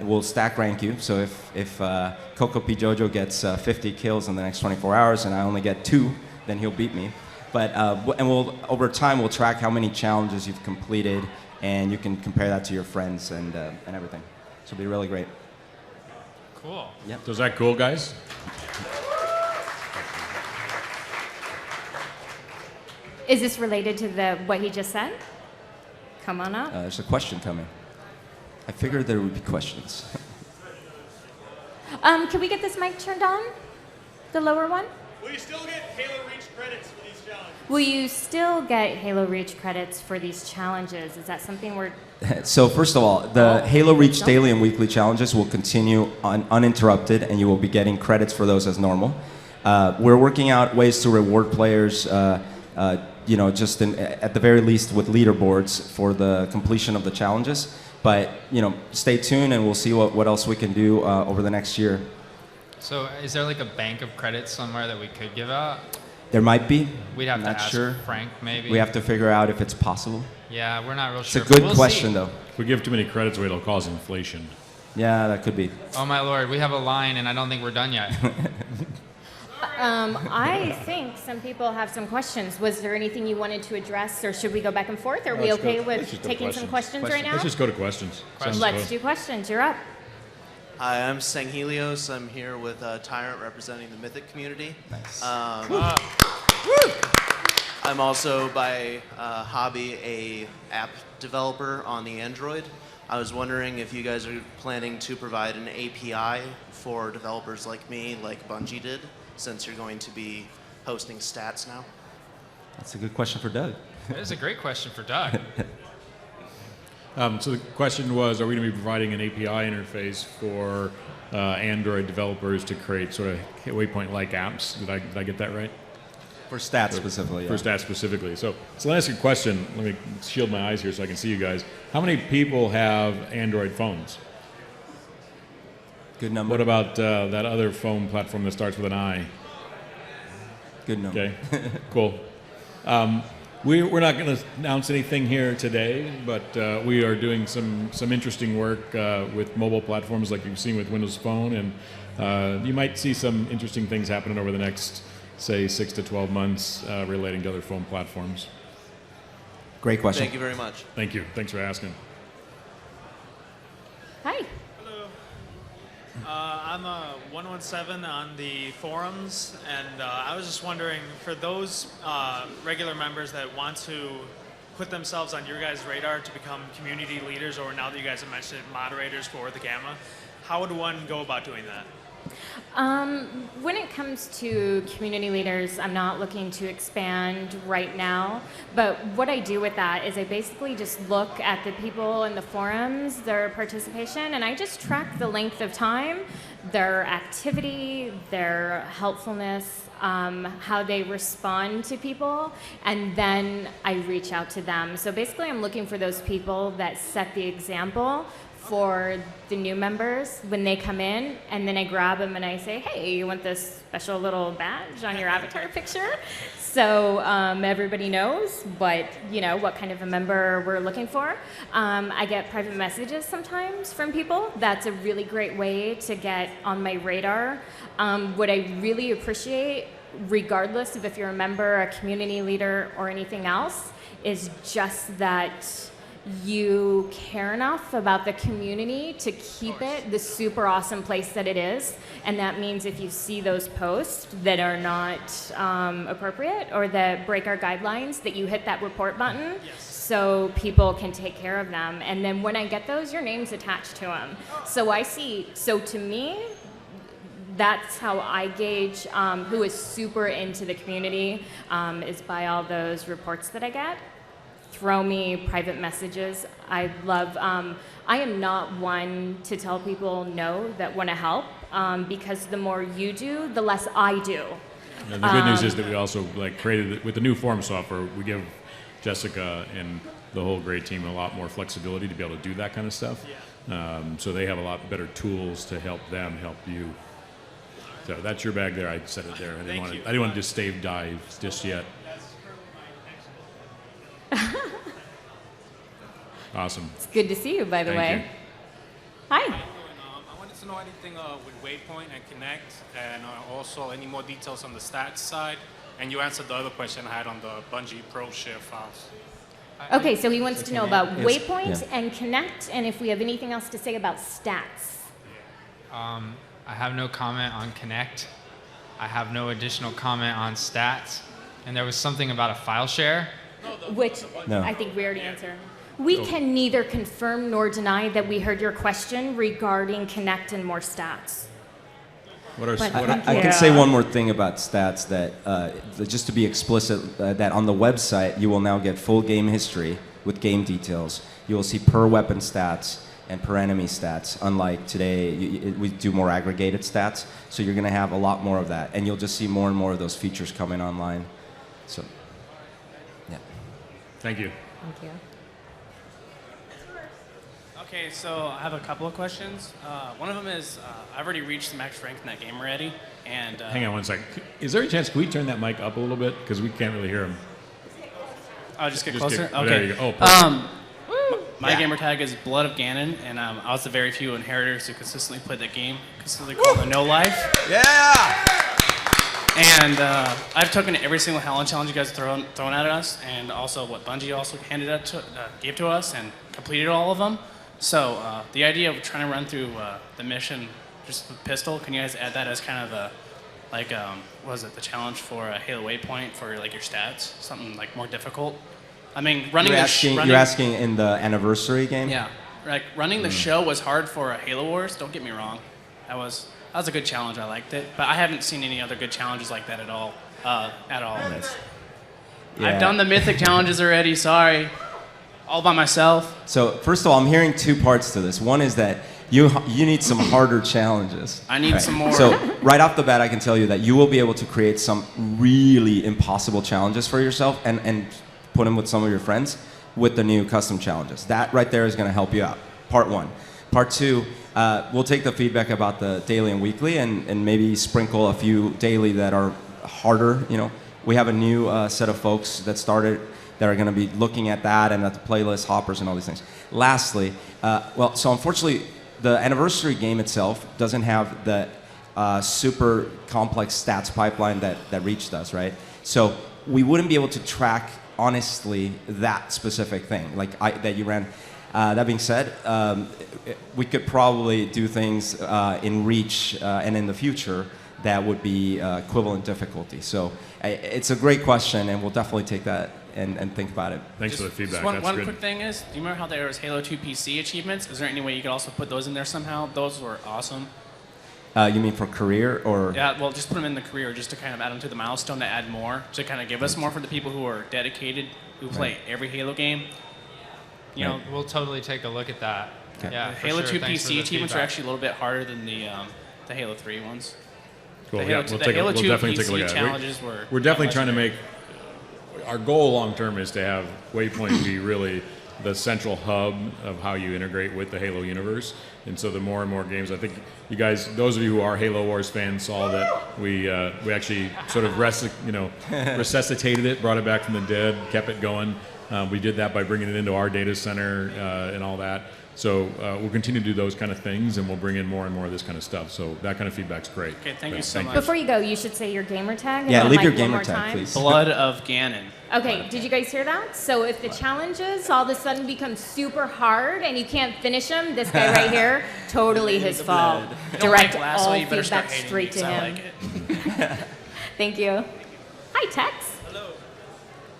We'll stack rank you. So if Coco P. Jojo gets 50 kills in the next 24 hours and I only get 2, then he'll beat me. But and over time we'll track how many challenges you've completed, and you can compare that to your friends and everything. So it'll be really great. Cool. Yep. So is that cool, guys? Is this related to what he just said? Come on up. There's a question coming. I figured there would be questions. Can we get this mic turned on? The lower one? Will you still get Halo Reach credits for these challenges? Will you still get Halo Reach credits for these challenges? Is that something we're... So first of all, the Halo Reach daily and weekly challenges will continue uninterrupted, and you will be getting credits for those as normal. We're working out ways to reward players, just at the very least with leaderboards for the completion of the challenges. But stay tuned, and we'll see what else we can do over the next year. So is there a bank of credits somewhere that we could give out? There might be. We'd have I'm to not ask sure. Frank, maybe. We have to figure out if it's possible. Yeah, we're not real It's sure. a good We'll question, see. though. If we give too many credits away, it'll cause inflation. Yeah, that could be. Oh my lord, we have a line, and I don't think we're done yet. I think some people have some questions. Was there anything you wanted to address, or should we go back and forth? Are we Let's go- okay let's with just go to taking some questions right now? Let's just go to questions. Let's do questions. You're up. Hi, I'm Sanghelios. I'm here with Tyrant representing the Mythic community. Nice. I'm also by hobby a app developer on the Android. I was wondering if you guys are planning to provide an API for developers like me, like Bungie did, since you're going to be hosting stats now. That's a good question for Doug. That is a great question for Doug. So the question was, are we going to be providing an API interface for Android developers to create sort of Waypoint-like apps? Did I get that right? For stats specifically, yeah. For stats specifically. So let me ask you a question. Let me shield my eyes here so I can see you guys. How many people have Android phones? Good number. What about that other phone platform that starts with an I? Good number. Okay, cool. We're not going to announce anything here today, but we are doing some interesting work with mobile platforms like you've seen with Windows Phone, and you might see some interesting things happening over the next, say, 6 to 12 months relating to other phone platforms. Great question. Thank you very much. Thank you. Thanks for asking. Hi. Hello. I'm 117 on the forums, and I was just wondering, for those regular members that want to put themselves on your guys' radar to become community leaders, or now that you guys have mentioned it, moderators for the Gamma, how would one go about doing that? When it comes to community leaders, I'm not looking to expand right now, but what I do with that is I basically just look at the people in the forums, their participation, and I just track the length of time, their activity, their helpfulness, how they respond to people, and then I reach out to them. So basically I'm looking for those people that set the example for the new members when they come in, and then I grab them and I say, hey, you want this special little badge on your avatar picture? So everybody knows what kind of a member we're looking for. I get private messages sometimes from people. That's a really great way to get on my radar. What I really appreciate, regardless of if you're a member, a community leader, or anything else, is just that you care enough about the community to keep it the super awesome place that it is. And that means if you see those posts that are not appropriate or that break our guidelines, that you hit that report button so people can take care of them. And then when I get those, your name's attached to them. So to me, that's how I gauge who is super into the community, is by all those reports that I get. Throw me private messages. I am not one to tell people no that want to help, because the more you do, the less I do. And the good news is that we also created, with the new form software, we give Jessica and the whole great team a lot more flexibility to be able to do that kind of stuff. So they have a lot better tools to help them help you. So that's your bag there. I said it there. I didn't want to just stave dive just yet. Awesome. It's good to see you, by the Thank way. Hi. I wanted to know anything with Waypoint and Connect, and also any more details on the stats side. And you answered the other question I had on the Bungie Pro Share files. Okay, so he wants to know about Yes. Waypoint Yeah. and Connect, and if we have anything else to say about stats. I have no comment on Connect. I have no additional comment on stats. And there was something about a file share. Which No. I think we already answered. We can neither confirm nor deny that we heard your question regarding Connect and more stats. I can say one more thing about stats, that just to be explicit, that on the website you will now get full game history with game details. You will see per weapon stats and per enemy stats. Unlike today, we do more aggregated stats, so you're going to have a lot more of that, and you'll just see more and more of those features coming online. So, yeah. Thank you. Thank you. Okay, so I have a couple of questions. One of them is, I've already reached the max rank in that game already, and... Hang on one second. Is there a chance, can we turn that mic up a little bit? Because we can't really hear him. I'll just get closer? Oh, Okay. there you go. Oh, perfect. My gamer tag is Blood of Ganon, and I was the very few inheritors who consistently played that game, consistently called the No Life. Yeah! And I've taken every single challenge you guys have thrown at us, and also what Bungie also gave to us, and completed all of them. So the idea of trying to run through the mission just with pistol, can you guys add that as kind of a, what was it, the challenge for Halo Waypoint for your stats, something more difficult? I mean, You're asking in the anniversary game? Yeah, running the show was hard for Halo Wars. Don't get me wrong, that was a good challenge. I liked it, but I haven't seen any other good challenges like that at all. Yeah. I've done the mythic challenges already. Sorry. All by myself. So first of all, I'm hearing two parts to this. One is that you need some harder challenges. I need some more. So right off the bat, I can tell you that you will be able to create some really impossible challenges for yourself and put them with some of your friends with the new custom challenges. That right there is going to help you out. Part one. Part two, we'll take the feedback about the daily and weekly and maybe sprinkle a few daily that are harder. You know, we have a new set of folks that started that are going to be looking at that and at the playlist hoppers and all these things. Lastly, so unfortunately, the anniversary game itself doesn't have the super complex stats pipeline that Reach does, right? So we wouldn't be able to track honestly that specific thing like that you ran. That being said, we could probably do things in Reach and in the future that would be equivalent difficulty. So it's a great question, and we'll definitely take that and think about it. Thanks for the feedback. One That's good. quick thing is, do you remember how there was Halo 2 PC achievements? Is there any way you could also put those in there somehow? Those were awesome. You mean for career or? Yeah, well, just put them in the career just to kind of add them to the milestone to add more, to kind of give us more for the people who are dedicated, who play every Halo game. You know, We'll totally take a look at that. Okay. Yeah, the for Halo sure. 2 Thanks for PC the achievements are feedback. actually a little bit harder than the Halo 3 ones. Cool. The Yeah, Halo, we'll the take a- Halo we'll 2 definitely take a PC look at it. challenges were. We're definitely trying to legendary. make our goal long term is to have Waypoint be really the central hub of how you integrate with the Halo universe. And so the more and more games, I think you guys, those of you who are Halo Wars fans, saw that we actually sort of resuscitated it, brought it back from the dead, kept it going. We did that by bringing it into our data center and all that. So we'll continue to do those kind of things, and we'll bring in more and more of this kind of stuff. So that kind of feedback's great. Okay, thank you so much. Before you go, you should say your gamer tag. Yeah, and leave the your mic one gamer more tag, time. please. Blood of Ganon. Okay, did you guys hear that? So if the challenges all of a sudden become super hard and you can't finish them, this guy right here, totally his fault. You don't Direct like Lasso, all you better start feedback hating straight me, to 'cause I him. like it. Thank you. Hi, Tex. Hello.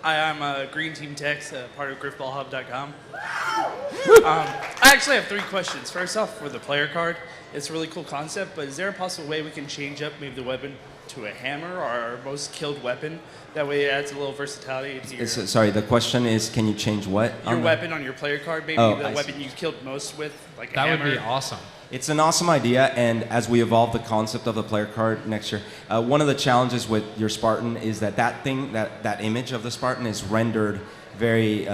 Hi, I'm Green Team Tex, part of griffballhub.com. I actually have 3 questions. First off, for the player card, it's a really cool concept, but is there a possible way we can change up maybe the weapon to a hammer or our most killed weapon? That way it adds a little versatility to your, Sorry, the question is, can you change what? your weapon on your player card, maybe Oh, the I weapon you killed most with, like a That hammer. would be awesome. It's an awesome idea, and as we evolve the concept of the player card next year, one of the challenges with your Spartan is that image of the Spartan is rendered very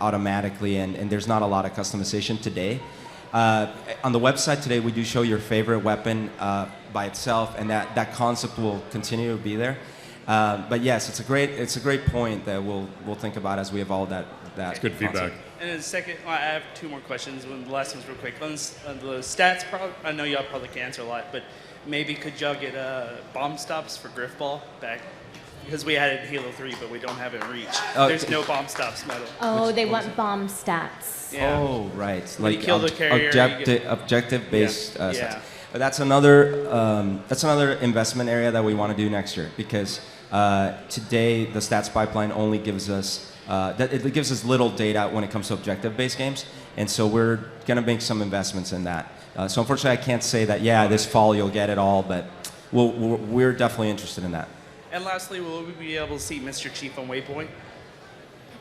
automatically, and there's not a lot of customization today. On the website today, we do show your favorite weapon by itself, and that concept will continue to be there. But yes, it's a great point that we'll think about as we evolve that. That's good feedback. concept. And then second, well, I have 2 more questions. The last one's real quick. On the stats, I know y'all probably can answer a lot, but maybe could y'all get bomb stops for Griffball back? Because we added Halo 3, but we don't have it in Reach. Oh, There's no bomb stops medal. Oh, they want bomb stats. Yeah. Oh, right. When you kill the carrier, you get- objective-based Yeah. stats. Yeah. But that's another investment area that we want to do next year because today the stats pipeline only gives us it gives us little data when it comes to objective-based games, and so we're going to make some investments in that. So unfortunately, I can't say that. Yeah, this fall you'll get it all, but we're definitely interested in that. And lastly, will we be able to see Mr. Chief on Waypoint?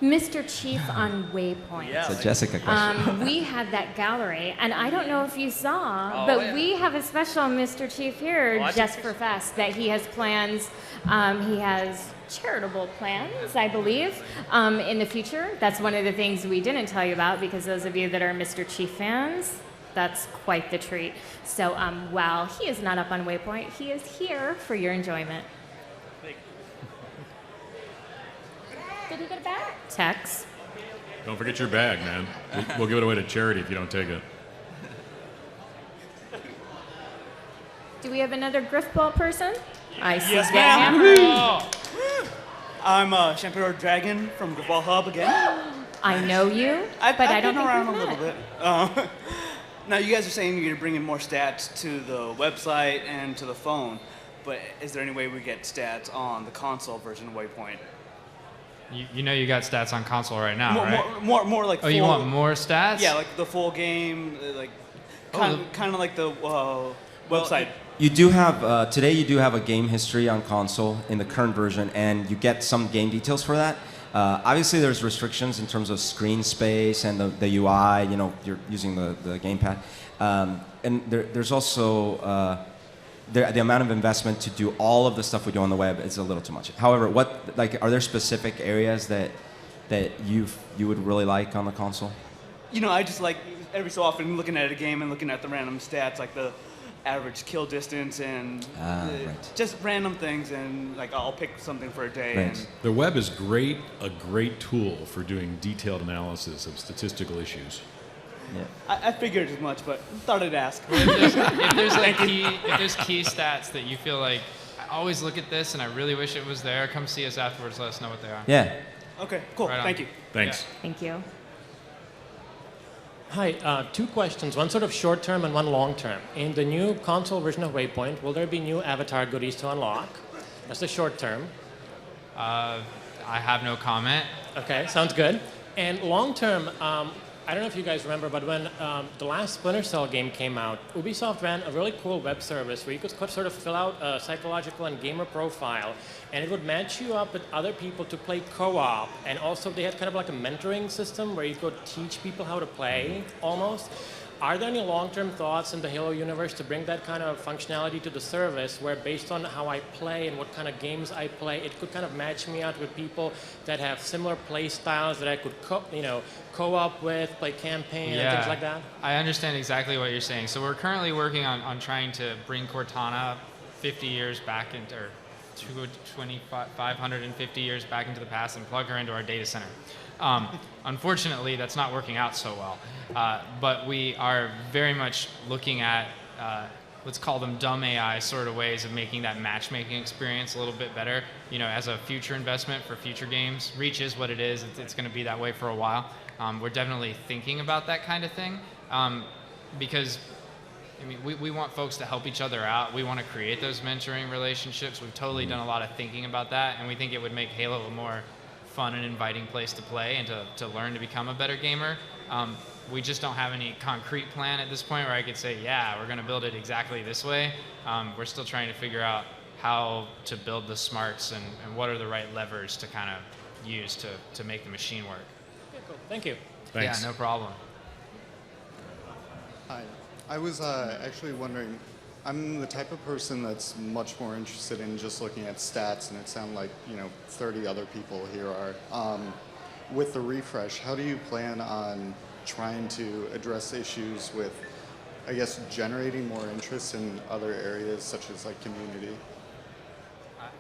Mr. Chief on Waypoint. Yeah. It's a Jessica question. We had that gallery, and I don't know if you saw, Oh, but yeah. we have a special Mr. Chief here Oh, I just think for Fest that he has plans. He has charitable plans, I believe, in the future. That's one of the things we didn't tell you about because those of you that are Mr. Chief fans, that's quite the treat. So while he is not up on Waypoint, he is here for your enjoyment. Did he get it back? Tex. Don't forget your bag, man. We'll give it away to charity if you don't take it. Do we have another Griffball person? I see Yes, that ma'am. hammer. I'm Championor Dragon from Griffball Hub again. I know you, I've but I don't been think around we've a little met. bit. Now, you guys are saying you're going to bring in more stats to the website and to the phone, but is there any way we get stats on the console version of Waypoint? You know you got stats on console right now, right? More like Oh, you full- want more stats? Yeah, like the full game, like Oh, kind of like the website. You do have today. You do have a game history on console in the current version, and you get some game details for that. Obviously, there's restrictions in terms of screen space and the UI. You know, you're using the gamepad, and there's also the amount of investment to do all of the stuff we do on the web is a little too much. However, are there specific areas that you would really like on the console? You know, I just like every so often looking at a game and looking at the random stats, like the average kill distance and right. just random things, and like I'll pick something for a day. Right. And The web is a great tool for doing detailed analysis of statistical issues. Yeah. I figured as much, but thought I'd ask. If there's key stats that you feel like, I always look at this and I really wish it was there, come see us afterwards, let us know what they are. Yeah. Okay, cool. Right on. Thank you. Thanks. Thank you. Hi, two questions, one sort of short term and one long term. In the new console version of Waypoint, will there be new avatar goodies to unlock? That's the short term. I have no comment. Okay, sounds good. And long term, I don't know if you guys remember, but when the last Splinter Cell game came out, Ubisoft ran a really cool web service where you could sort of fill out a psychological and gamer profile, and it would match you up with other people to play co-op. And also they had kind of like a mentoring system where you could teach people how to play, almost. Are there any long-term thoughts in the Halo universe to bring that kind of functionality to the service where based on how I play and what kind of games I play, it could kind of match me out with people that have similar play styles that I could co-op with, play campaign and things like that? I understand exactly what you're saying. So we're currently working on trying to bring Cortana 50 years back into, or 550 years back into the past and plug her into our data center. Unfortunately, that's not working out so well. But we are very much looking at, let's call them dumb AI sort of ways of making that matchmaking experience a little bit better, you know, as a future investment for future games. Reach is what it is. It's going to be that way for a while. We're definitely thinking about that kind of thing because, I mean, we want folks to help each other out. We want to create those mentoring relationships. We've totally done a lot of thinking about that, and we think it would make Halo a more fun and inviting place to play and to learn to become a better gamer. We just don't have any concrete plan at this point where I could say, yeah, we're going to build it exactly this way. We're still trying to figure out how to build the smarts and what are the right levers to kind of use to make the machine work. Okay, cool. Thank you. Thanks. Yeah, no problem. Hi. I was actually wondering, I'm the type of person that's much more interested in just looking at stats, and it sounds like, 30 other people here are. With the refresh, how do you plan on trying to address issues with, I guess, generating more interest in other areas such as like community?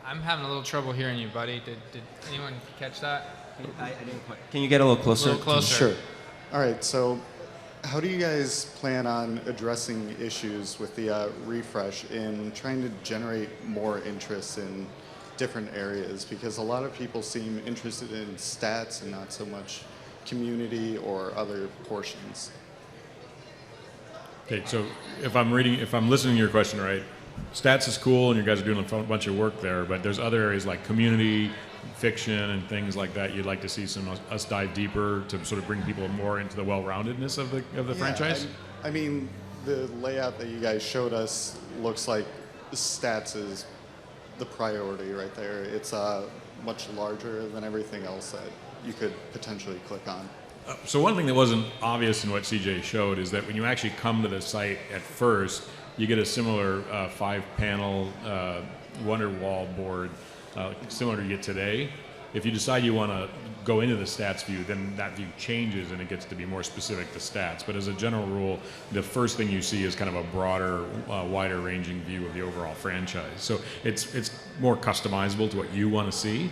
I'm having a little trouble hearing you, buddy. Did anyone catch that? I didn't quite. Can you get a little closer? A little closer. Sure. All right, so how do you guys plan on addressing issues with the refresh in trying to generate more interest in different areas? Because a lot of people seem interested in stats and not so much community or other portions. Okay, so if I'm listening to your question right, stats is cool and you guys are doing a bunch of work there, but there's other areas like community, fiction, and things like that you'd like to see us dive deeper to sort of bring people more into the well-roundedness of the franchise? I mean, the layout that you guys showed us looks like stats is the priority right there. It's much larger than everything else that you could potentially click on. So one thing that wasn't obvious in what CJ showed is that when you actually come to the site at first, you get a similar 5-panel Wonderwall board, similar to you get today. If you decide you want to go into the stats view, then that view changes and it gets to be more specific to stats. But as a general rule, the first thing you see is kind of a broader, wider ranging view of the overall franchise. So it's more customizable to what you want to see,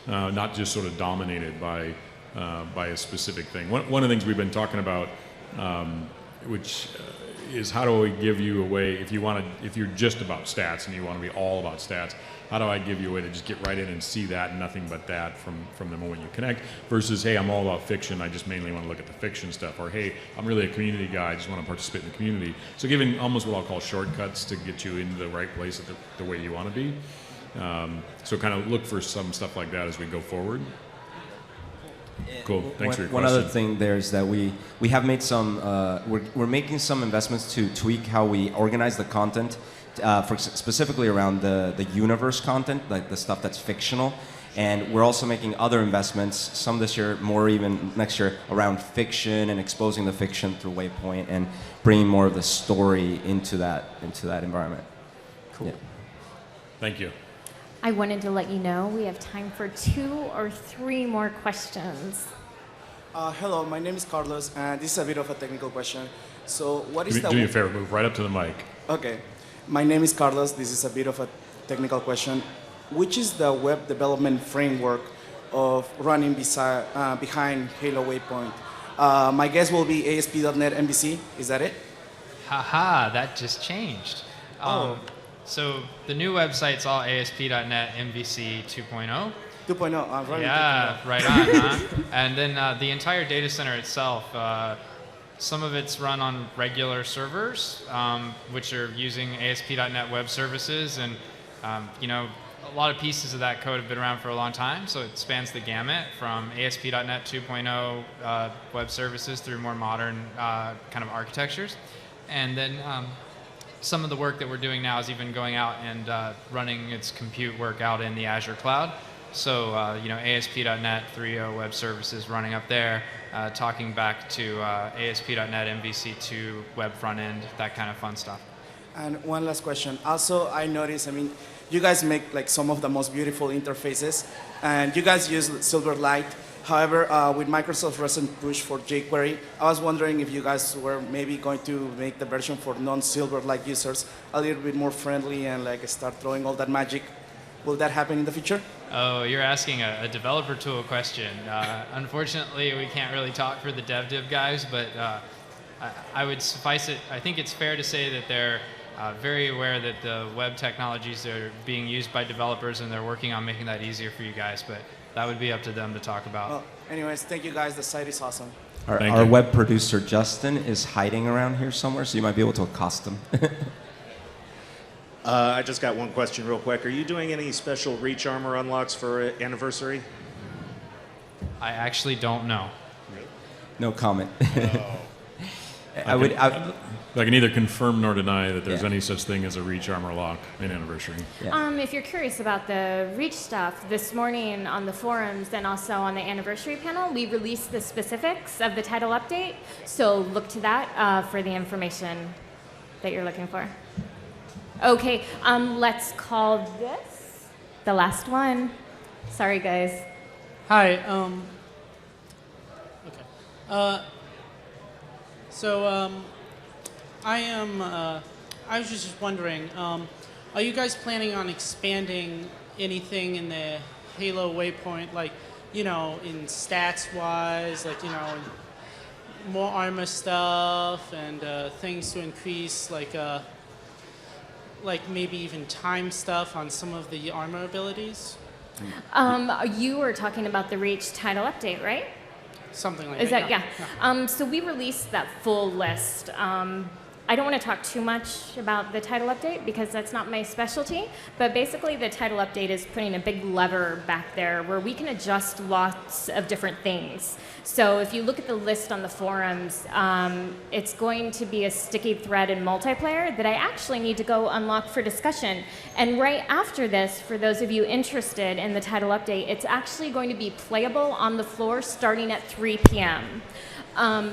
not just sort of dominated by a specific thing. One of the things we've been talking about, which is how do we give you a way, if you're just about stats and you want to be all about stats, how do I give you a way to just get right in and see that and nothing but that from the moment you connect, versus, hey, I'm all about fiction, I just mainly want to look at the fiction stuff, or hey, I'm really a community guy, I just want to participate in the community. So giving almost what I'll call shortcuts to get you into the right place at the way you want to be. So kind of look for some stuff like that as we go forward. Cool. Thanks for your question. One other thing there is that we have made some, we're making some investments to tweak how we organize the content specifically around the universe content, like the stuff that's fictional. And we're also making other investments, some this year, more even next year, around fiction and exposing the fiction through Waypoint and bringing more of the story into that environment. Cool. Yeah. Thank you. I wanted to let you know we have time for 2 or 3 more questions. Hello, my name is Carlos, and this is a bit of a technical question. So, what is Do me a favor, move right up to the mic. Okay, my name is Carlos. This is a bit of a technical question. Which is the web development framework of running behind Halo Waypoint? My guess will be ASP.NET MVC. Is that it? Haha, that just changed. So the new website's all ASP.NET MVC 2.0. 2.0. I'm running Yeah, 2.0. right on, huh? And then the entire data center itself, some of it's run on regular servers, which are using ASP.NET Web Services, and a lot of pieces of that code have been around for a long time, so it spans the gamut from ASP.NET 2.0 Web Services through more modern kind of architectures. And then some of the work that we're doing now is even going out and running its compute work out in the Azure cloud. So, ASP.NET 3.0 Web Services running up there, talking back to ASP.NET MVC2 web front end, that kind of fun stuff. And one last question. Also, I noticed, you guys make like some of the most beautiful interfaces, and you guys use Silverlight. However, with Microsoft's recent push for jQuery, I was wondering if you guys were maybe going to make the version for non-Silverlight users a little bit more friendly and like start throwing all that magic. Will that happen in the future? Oh, you're asking a developer tool question. Unfortunately, we can't really talk for the dev guys, but I would suffice it. I think it's fair to say that they're very aware that the web technologies are being used by developers, and they're working on making that easier for you guys, but that would be up to them to talk about. Well, anyways, thank you guys. The site is awesome. Our web producer, Justin, is hiding around here somewhere, so you might be able to accost him. I just got one question real quick. Are you doing any special Reach Armor unlocks for Anniversary? I actually don't know. No comment. I can neither confirm nor deny that there's any such thing as a Reach Armor lock in Anniversary. If you're curious about the Reach stuff, this morning on the forums and also on the anniversary panel, we released the specifics of the title update. So look to that for the information that you're looking for. Okay, let's call this the last one. Sorry, guys. Hi. I was just wondering, are you guys planning on expanding anything in the Halo Waypoint, like, in stats-wise, like, more armor stuff and things to increase, like maybe even time stuff on some of the armor abilities? You were talking about the Reach title update, right? Something like Is that. Yeah. So we released that full list. I don't want to talk too much about the title update because that's not my specialty, but basically the title update is putting a big lever back there where we can adjust lots of different things. So if you look at the list on the forums, it's going to be a sticky thread in multiplayer that I actually need to go unlock for discussion. And right after this, for those of you interested in the title update, it's actually going to be playable on the floor starting at 3 p.m.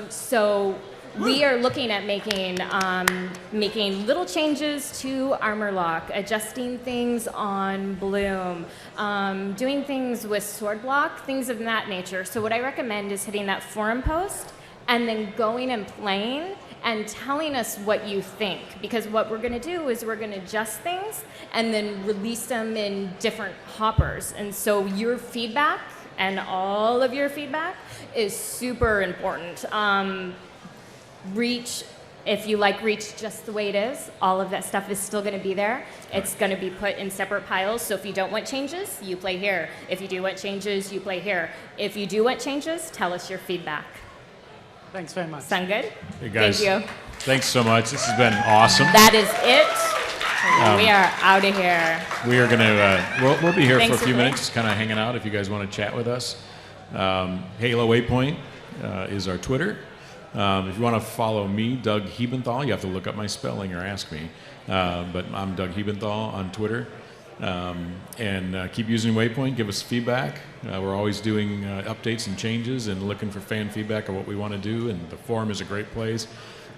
So we are looking at making little changes to armor lock, adjusting things on bloom, doing things with sword block, things of that nature. So what I recommend is hitting that forum post and then going and playing and telling us what you think. Because what we're going to do is we're going to adjust things and then release them in different hoppers. And so your feedback and all of your feedback is super important. Reach, if you like Reach just the way it is, all of that stuff is still going to be there. It's going to be put in separate piles. So if you don't want changes, you play here. If you do want changes, you play here. If you do want changes, tell us your feedback. Thanks very much. Sound good? Hey guys, thank you. Thanks so much. This has been awesome. That is it. We are out of here. We are going to, we'll be here Thanks for a few for minutes, just kind of hanging out if you guys want to chat with us. Halo Waypoint is our Twitter. If you want to follow me, Doug Hebenthal, you have to look up my spelling or ask me. but I'm Doug Hebenthal on Twitter. And keep using Waypoint. Give us feedback. We're always doing updates and changes and looking for fan feedback on what we want to do. And the forum is a great place.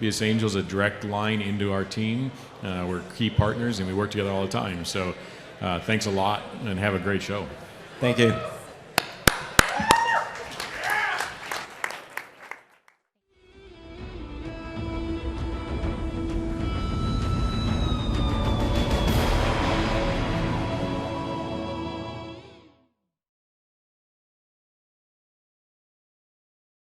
BS Angels a direct line into our team. We're key partners and we work together all the time. So thanks a lot and have a great show. Thank you.